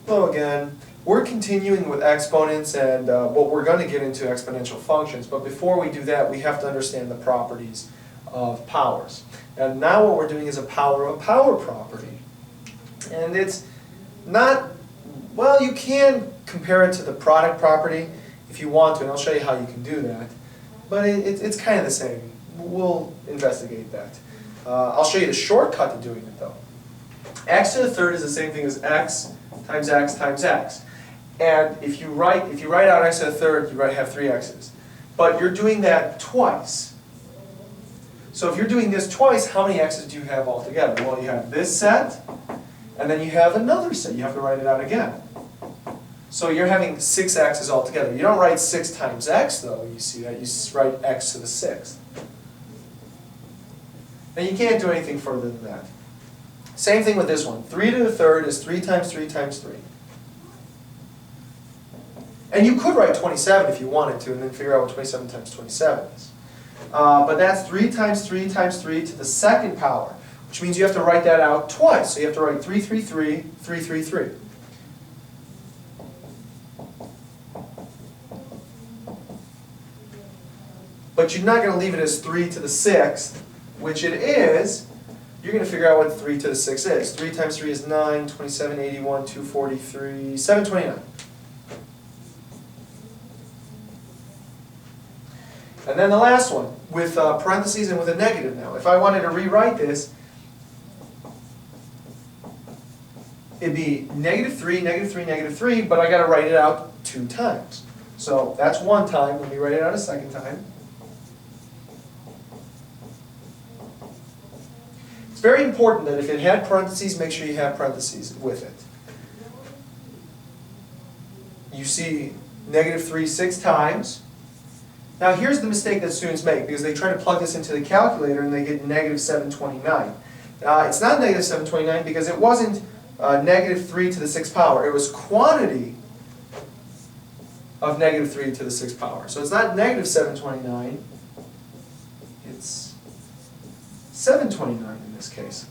Hello again. We're continuing with exponents and what we're going to get into exponential functions, but before we do that we have to understand the properties of powers. And now what we're doing is a power property. And it's not, well, you can compare it to the product property if you want to, and I'll show you how you can do that. But it's kind of the same. We'll investigate that. I'll show you the shortcut to doing it though. X to the third is the same thing as x times x times x. And if you write out x to the third, you have 3 x's. But you're doing that twice. So if you're doing this twice, how many x's do you have altogether? Well, you have this set, and then you have another set. You have to write it out again. So you're having 6 x's altogether. You don't write 6 times x, though. You see that? You write x to the 6th. And you can't do anything further than that. Same thing with this one. 3 to the third is 3 times 3 times 3. And you could write 27 if you wanted to, and then figure out what 27 times 27 is. But that's 3 times 3 times 3 to the second power, which means you have to write that out twice. So you have to write 333, 333. But you're not going to leave it as 3 to the 6th, which it is. You're going to figure out what 3 to the 6th is. 3 times 3 is 9, 27, 81, 243, 729. And then the last one, with parentheses and with a negative now. If I wanted to rewrite this, it'd be negative 3, negative 3, negative 3, but I got to write it out 2 times. So that's one time. Let me write it out a second time. It's very important that if it had parentheses, make sure you have parentheses with it. You see negative 3 6 times. Now here's the mistake that students make, because they try to plug this into the calculator and they get negative 729. It's not negative 729 because it wasn't negative 3 to the 6th power. It was quantity of negative 3 to the 6th power. So it's not negative 729, it's 729 in this case.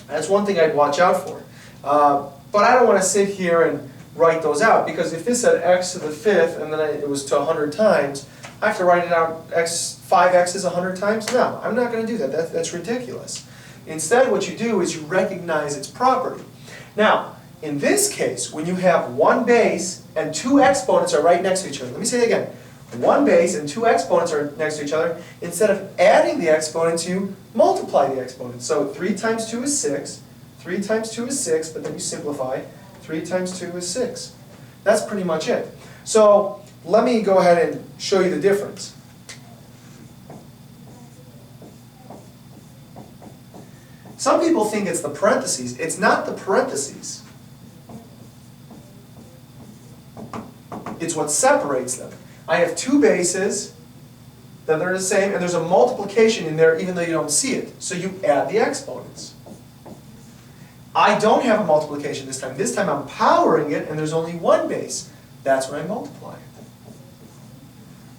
That's one thing I'd watch out for. But I don't want to sit here and write those out, because if this said x to the 5th and then it was to 100 times, I have to write it out 5x's 100 times? No, I'm not going to do that. That's ridiculous. Instead, what you do is you recognize its property. Now, in this case, when you have one base and 2 exponents are right next to each other, let me say it again. One base and 2 exponents are next to each other. Instead of adding the exponents, you multiply the exponents. So 3 times 2 is 6. 3 times 2 is 6, but then you simplify. 3 times 2 is 6. That's pretty much it. So let me go ahead and show you the difference. Some people think it's the parentheses. It's not the parentheses. It's what separates them. I have 2 bases that are the same, and there's a multiplication in there even though you don't see it. So you add the exponents. I don't have a multiplication this time. This time I'm powering it, and there's only 1 base. That's when I multiply it.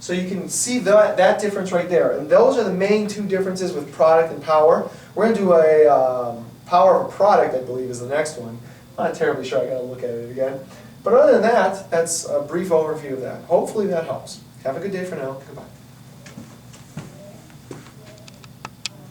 So you can see that difference right there. And those are the main 2 differences with product and power. We're going to do a power of a product, I believe, is the next one. I'm not terribly sure. I've got to look at it again. But other than that, that's a brief overview of that. Hopefully that helps. Have a good day for now. Goodbye.